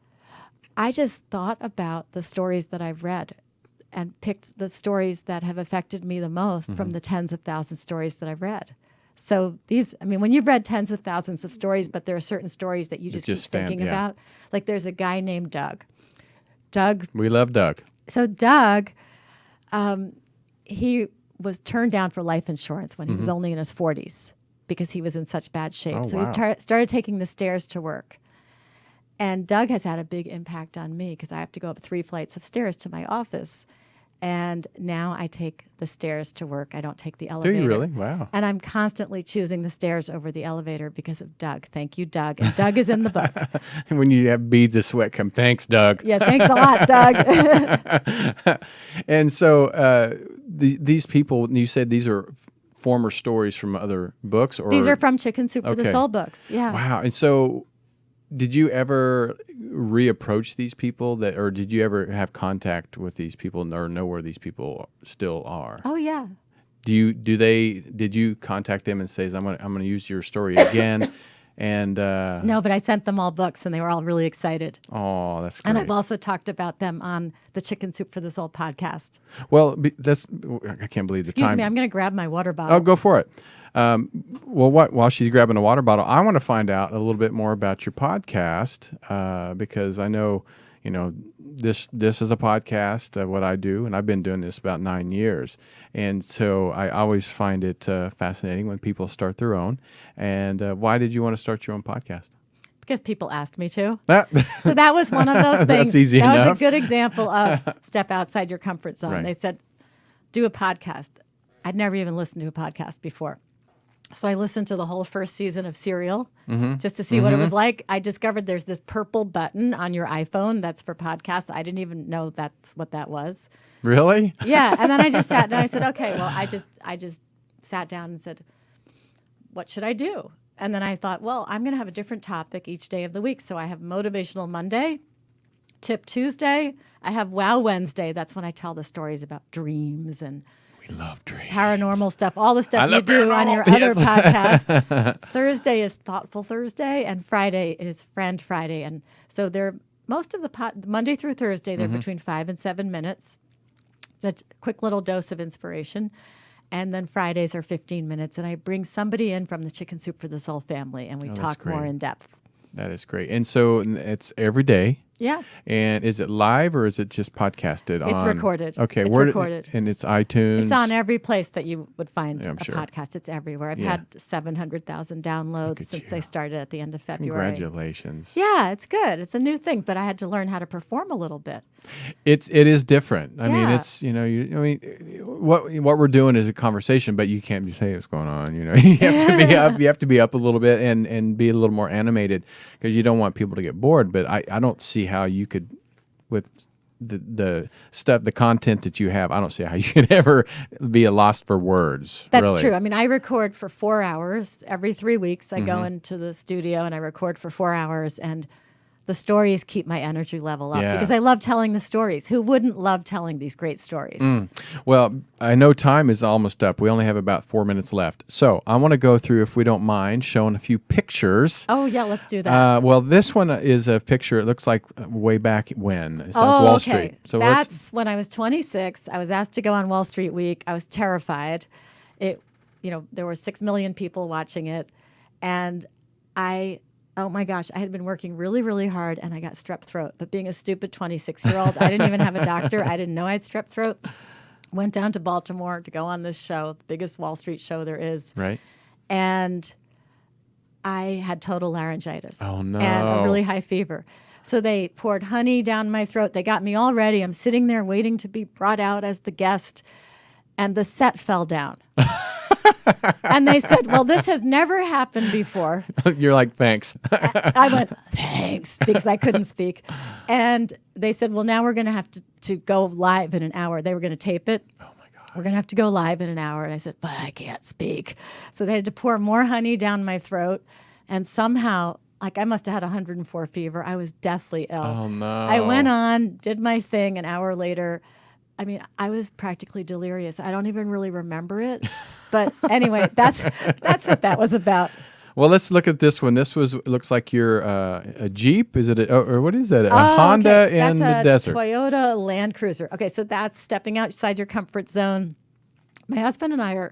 S3: I just thought about the stories that I've read and picked the stories that have affected me the most from the tens of thousands of stories that I've read. So when you've read tens of thousands of stories, but there are certain stories that you just keep thinking about. Like there's a guy named Doug.
S2: We love Doug.
S3: So Doug, he was turned down for life insurance when he was only in his 40s because he was in such bad shape. He started taking the stairs to work. And Doug has had a big impact on me because I have to go up 3 flights of stairs to my office. And now I take the stairs to work. I don't take the elevator.
S2: Do you really? Wow.
S3: And I'm constantly choosing the stairs over the elevator because of Doug. Thank you, Doug. And Doug is in the book.
S2: When you have beads of sweat come, thanks, Doug.
S3: Yeah, thanks a lot, Doug.
S2: And so these people, you said these are former stories from other books? Or
S3: These are from Chicken Soup for the Soul books. Yeah.
S2: Wow. And so did you ever reapproach these people or did you ever have contact with these people or know where these people still are?
S3: Oh, yeah.
S2: Did you contact them and say, I'm going to use your story again? And
S3: no, but I sent them all books and they were all really excited.
S2: Oh, that's great.
S3: And I've also talked about them on the Chicken Soup for the Soul podcast.
S2: Well, I can't believe the time.
S3: Excuse me, I'm going to grab my water bottle.
S2: Oh, go for it. While she's grabbing a water bottle, I want to find out a little bit more about your podcast because I know, this is a podcast, what I do, and I've been doing this about 9 years. And so I always find it fascinating when people start their own. And why did you want to start your own podcast?
S3: Because people asked me to.
S2: Ah.
S3: So that was one of those things.
S2: That's easy
S3: that
S2: enough.
S3: was a good example of step outside your comfort zone.
S2: Right.
S3: They said, do a podcast. I'd never even listened to a podcast before. So I listened to the whole first season of Serial just to see what it was like. I discovered there's this purple button on your iPhone that's for podcasts. I didn't even know that's what that was.
S2: Really?
S3: Yeah. And then I just sat down. I said, okay, well, I just sat down and said, what should I do? And then I thought, well, I'm going to have a different topic each day of the week. So I have Motivational Monday, Tip Tuesday. I have Wow Wednesday. That's when I tell the stories about dreams and
S2: We love dreams.
S3: Paranormal stuff, all the stuff you do on your other podcast. Thursday is Thoughtful Thursday, and Friday is Friend Friday. And so they're most of the Monday through Thursday, they're between 5 and 7 minutes. It's a quick little dose of inspiration. And then Fridays are 15 minutes, and I bring somebody in from the Chicken Soup for the Soul family, and we talk more
S2: great.
S3: in depth.
S2: That is great. And so it's every day.
S3: Yeah.
S2: And is it live or is it just podcasted?
S3: It's recorded.
S2: Okay.
S3: It's recorded.
S2: And it's iTunes.
S3: It's on every place that you would find a
S2: sure.
S3: podcast. It's everywhere. I've
S2: Yeah.
S3: had 700,000 downloads since I started at the end of February.
S2: Congratulations.
S3: Yeah, it's good. It's a new thing, but I had to learn how to perform a little bit.
S2: It is different. I mean,
S3: Yeah.
S2: it's what we're doing is a conversation, but you can't just say what's going on. You have to be up. You have to be up a little bit and be a little more animated because you don't want people to get bored. But I don't see how you could, with the stuff, the content that you have, I don't see how you could ever be a lost for words.
S3: That's
S2: really.
S3: true. I mean, I record for 4 hours every 3 weeks. I go into the studio and I record for 4 hours, and the stories keep my energy level up
S2: Yeah.
S3: because I love telling the stories. Who wouldn't love telling these great stories?
S2: Well, I know time is almost up. We only have about 4 minutes left. So I want to go through, if we don't mind, showing a few pictures.
S3: Oh, yeah, let's do that.
S2: Well, this one is a picture. It looks like way back when. It says Wall
S3: okay.
S2: Street. So
S3: that's when I was 26. I was asked to go on Wall Street Week. I was terrified. There were 6 million people watching it, and oh my gosh, I had been working really, really hard, and I got strep throat. But being a stupid 26-year-old, I didn't even have a doctor. I didn't know I had strep throat. Went down to Baltimore to go on this show, the biggest Wall Street show there is.
S2: Right.
S3: And I had total laryngitis.
S2: Oh, no.
S3: And a really high fever. So they poured honey down my throat. They got me all ready. I'm sitting there waiting to be brought out as the guest, and the set fell down. And they said, well, this has never happened before.
S2: You're like, thanks.
S3: I went, thanks, because I couldn't speak. And they said, well, now we're going to have to go live in an hour. They were going to tape it. Oh, my God. We're going to have to go live in an hour. And I said, but I can't speak. So they had to pour more honey down my throat. And somehow, I must have had 104 fever. I was deathly ill.
S2: Oh, no.
S3: I went on, did my thing. An hour later, I was practically delirious. I don't even really remember it. But anyway, that's what that was about.
S2: Well, let's look at this one. Looks like you're a Jeep. Is it or what is that? A Honda in the desert.
S3: Toyota Land Cruiser. Okay, so that's stepping outside your comfort zone. My husband and I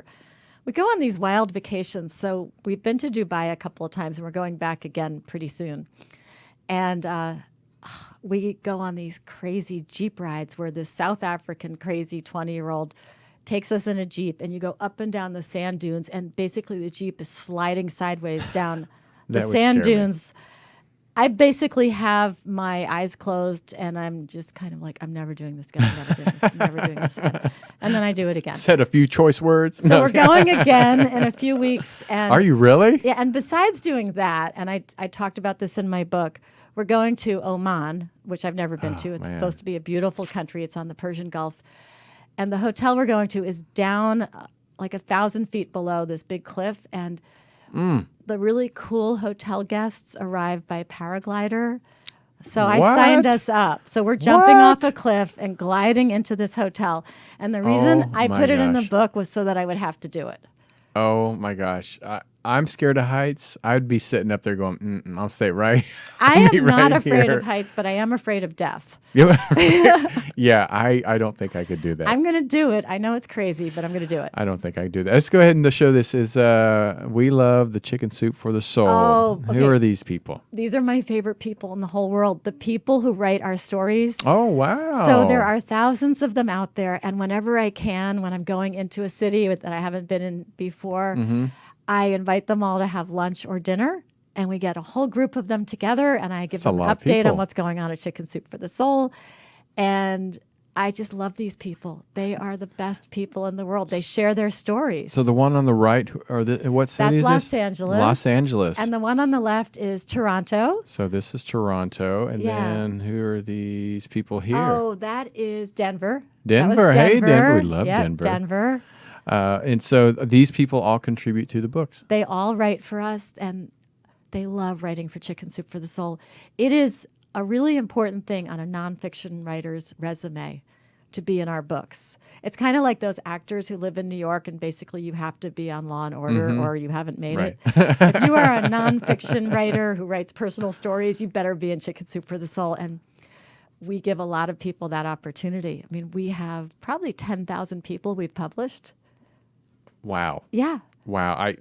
S3: we go on these wild vacations. So we've been to Dubai a couple of times, and we're going back again pretty soon. And we go on these crazy Jeep rides where this South African crazy 20-year-old takes us in a Jeep, and you go up and down the sand dunes, and basically the Jeep is sliding sideways down the sand dunes. I basically have my eyes closed, and I'm just kind of like, I'm never doing this again. I'm never doing this again. And then I do it again.
S2: Said a few choice words.
S3: So we're going again in a few weeks. And
S2: are you really?
S3: Yeah, and besides doing that, and I talked about this in my book, we're going to Oman, which I've never been to. It's supposed to be a beautiful country. It's on the Persian Gulf. And the hotel we're going to is down 1,000 feet below this big cliff. And the really cool hotel guests arrive by paraglider. So I signed us up. So we're jumping off a cliff and gliding into this hotel. And the reason I put it in the book was so that I would have to do it.
S2: Oh, my gosh. I'm scared of heights. I'd be sitting up there going, I'll stay right.
S3: I am not
S2: right
S3: afraid
S2: here.
S3: of heights, but I am afraid of death.
S2: Yeah, I don't think I could do that.
S3: I'm going to do it. I know it's crazy, but I'm going to do it.
S2: I don't think I could do that. Let's go ahead and show this. We love the Chicken Soup for the Soul.
S3: Oh, okay.
S2: Who are these people?
S3: These are my favorite people in the whole world, the people who write our stories.
S2: Oh, wow.
S3: So there are thousands of them out there. And whenever I can, when I'm going into a city that I haven't been in before, I invite them all to have lunch or dinner. And we get a whole group of them together. And I give them an update on what's going on at Chicken Soup for the Soul. And I just love these people. They are the best people in the world. They share their stories.
S2: So the one on the right, what city is this?
S3: That's Los Angeles.
S2: Los Angeles.
S3: And the one on the left is Toronto.
S2: So this is Toronto. And then who are these people here?
S3: Oh, that is Denver.
S2: Denver. Hey, Denver. We love
S3: Yep,
S2: Denver.
S3: Denver.
S2: And so these people all contribute to the books.
S3: They all write for us, and they love writing for Chicken Soup for the Soul. It is a really important thing on a nonfiction writer's resume to be in our books. It's kind of like those actors who live in New York and basically you have to be on Law and Order or you haven't made it. If you are a nonfiction writer who writes personal stories, you better be in Chicken Soup for the Soul. And we give a lot of people that opportunity. I mean, we have probably 10,000 people we've published.
S2: Wow.
S3: Yeah.
S2: Wow. I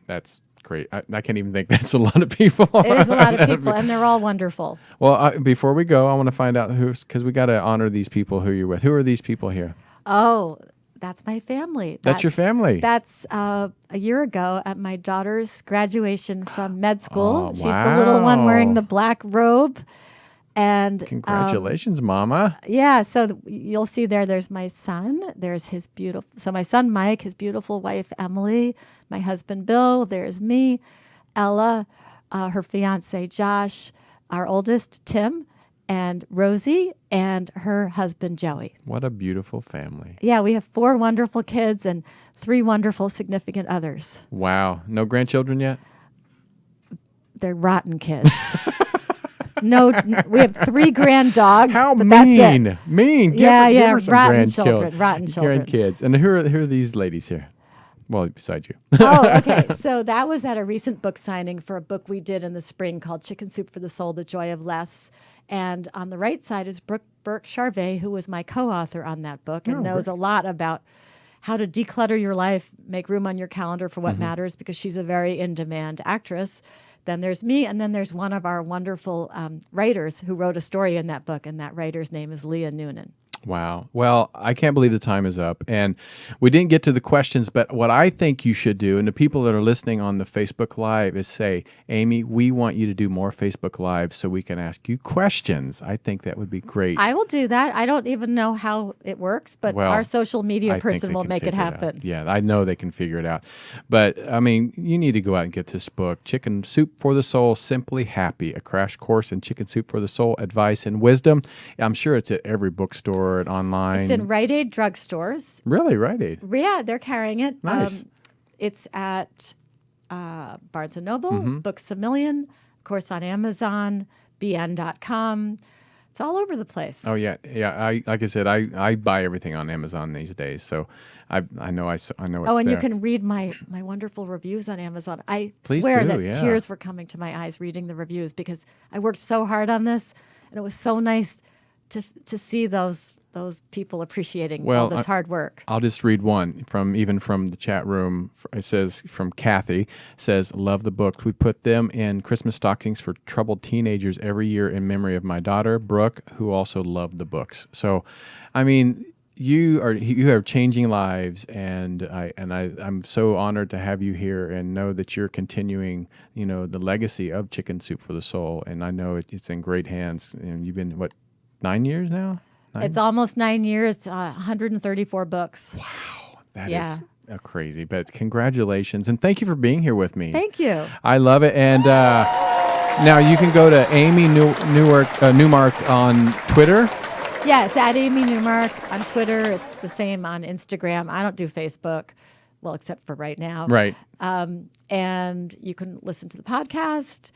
S2: that's great. I can't even think that's a lot of people.
S3: It is a lot of people, and they're all wonderful.
S2: Well, before we go, I want to find out because we got to honor these people who you're with. Who are these people here?
S3: Oh, that's my family.
S2: That's your family.
S3: That's a year ago at my daughter's graduation from med school.
S2: Oh,
S3: She's the little one wearing
S2: wow.
S3: the black robe. And
S2: Congratulations, Mama.
S3: yeah, so you'll see there's my son. There's so my son Mike, his beautiful wife Emily, my husband Bill. There's me, Ella, her fiance Josh, our oldest Tim, and Rosie, and her husband Joey.
S2: What a beautiful family.
S3: Yeah, we have 4 wonderful kids and 3 wonderful significant others.
S2: Wow. No grandchildren yet?
S3: They're rotten kids. No, we have 3 grand dogs.
S2: How
S3: but
S2: mean.
S3: That's it.
S2: Mean. Give
S3: Yeah,
S2: her some
S3: rotten children.
S2: Grandkids. And who are these ladies here? Well, besides you.
S3: Oh, okay. So that was at a recent book signing for a book we did in the spring called Chicken Soup for the Soul, The Joy of Less. And on the right side is Burke Charvet, who was my co-author on that book and knows a lot about how to declutter your life, make room on your calendar for what matters, because she's a very in-demand actress. Then there's me, and then there's one of our wonderful writers who wrote a story in that book, and that writer's name is Leah Noonan.
S2: Wow. Well, I can't believe the time is up. And we didn't get to the questions, but what I think you should do, and the people that are listening on the Facebook Live, is say, Amy, we want you to do more Facebook Lives so we can ask you questions. I think that would be great.
S3: I will do that. I don't even know how it works, but our social media person will make it happen.
S2: Yeah, I know they can figure it out. But, I mean, you need to go out and get this book, Chicken Soup for the Soul, Simply Happy, a crash course in chicken soup for the soul, advice and wisdom. I'm sure it's at every bookstore and online.
S3: It's in Rite Aid drugstores.
S2: Really, Rite Aid?
S3: Yeah, they're carrying it.
S2: Nice.
S3: It's at Barnes & Noble, Books A Million, of course on Amazon, bn.com. It's all over the place.
S2: Oh yeah. Like I said, I buy everything on Amazon these days, so I know it's
S3: Oh, and
S2: there.
S3: you can read my wonderful reviews on Amazon. I
S2: Please
S3: swear
S2: do,
S3: that
S2: yeah.
S3: tears were coming to my eyes reading the reviews because I worked so hard on this, and it was so nice to see those people appreciating all this hard work.
S2: I'll just read one from the chat room. It says from Kathy, says, love the books. We put them in Christmas stockings for troubled teenagers every year in memory of my daughter, Brooke, who also loved the books. So, I mean, you are changing lives, and I'm so honored to have you here and know that you're continuing, the legacy of Chicken Soup for the Soul. And I know it's in great hands. And you've been, 9 years now? 9?
S3: It's almost 9 years, 134 books.
S2: Wow, that is crazy. But congratulations, and thank you for being here with me.
S3: Thank you.
S2: I love it. And now you can go to Amy Newmark on Twitter.
S3: Yeah, it's at Amy Newmark on Twitter. It's the same on Instagram. I don't do Facebook, well, except for right now.
S2: Right.
S3: And you can listen to the podcast.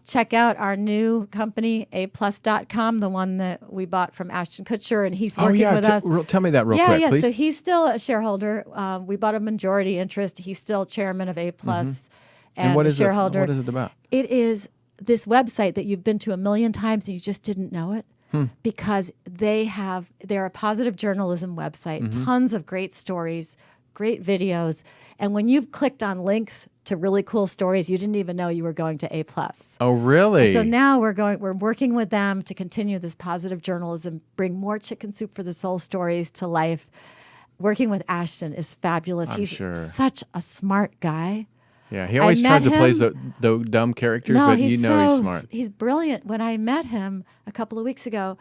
S3: Check out our new company, aplus.com, the one that we bought from Ashton Kutcher, and he's working with us.
S2: Tell me that real quick, please.
S3: So he's still a shareholder. We bought a majority interest. He's still chairman of A+, and
S2: what
S3: a
S2: is
S3: shareholder.
S2: What is it about?
S3: It is this website that you've been to a million times and you just didn't know it. Because they're a positive journalism website, tons of great stories, great videos. And when you've clicked on links to really cool stories, you didn't even know you were going to A+.
S2: Oh, really?
S3: And so now we're working with them to continue this positive journalism, bring more Chicken Soup for the Soul stories to life. Working with Ashton is fabulous. He's such a smart guy.
S2: Yeah, he always tries to play the dumb characters, but he's smart.
S3: He's brilliant. When I met him a couple of weeks ago,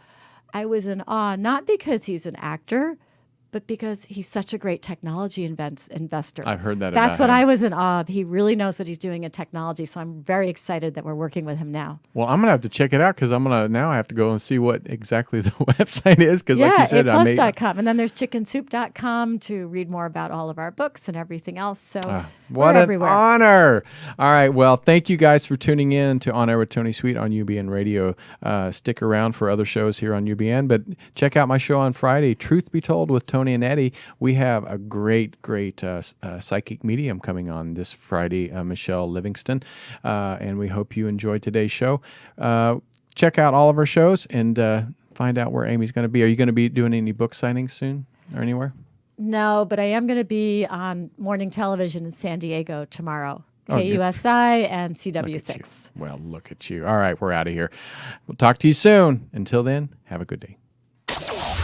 S3: I was in awe, not because he's an actor, but because he's such a great technology investor.
S2: I've heard that
S3: That's
S2: about
S3: what
S2: him.
S3: I was in awe of. He really knows what he's doing in technology, so I'm very excited that we're working with him now.
S2: Well, I'm going to have to check it out because now I have to go and see what exactly the website is because like you said,
S3: aplus.com. And then there's chickensoup.com to read more about all of our books and everything else. So
S2: what
S3: we're
S2: an
S3: everywhere.
S2: honor. All right. Well, thank you guys for tuning in to On Air with Tony Sweet on UBN Radio. Stick around for other shows here on UBN, but check out my show on Friday, Truth Be Told with Tony and Eddie. We have a great psychic medium coming on this Friday, Michelle Livingston, and we hope you enjoyed today's show. Check out all of our shows and find out where Amy's going to be. Are you going to be doing any book signings soon or anywhere?
S3: No, but I am going to be on morning television in San Diego tomorrow.
S2: Oh,
S3: KUSI and
S2: Look at
S3: CW6.
S2: you. Well, look at you. All right, we're out of here. We'll talk to you soon. Until then, have a good day.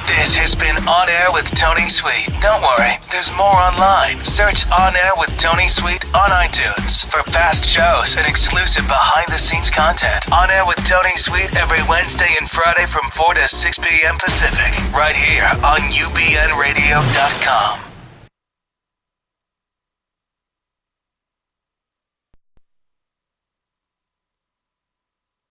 S1: This has been On Air with Tony Sweet. Don't worry, there's more online. Search On Air with Tony Sweet on iTunes for past shows and exclusive behind-the-scenes content. On Air with Tony Sweet every Wednesday and Friday from 4 to 6 p.m. Pacific, right here on ubnradio.com.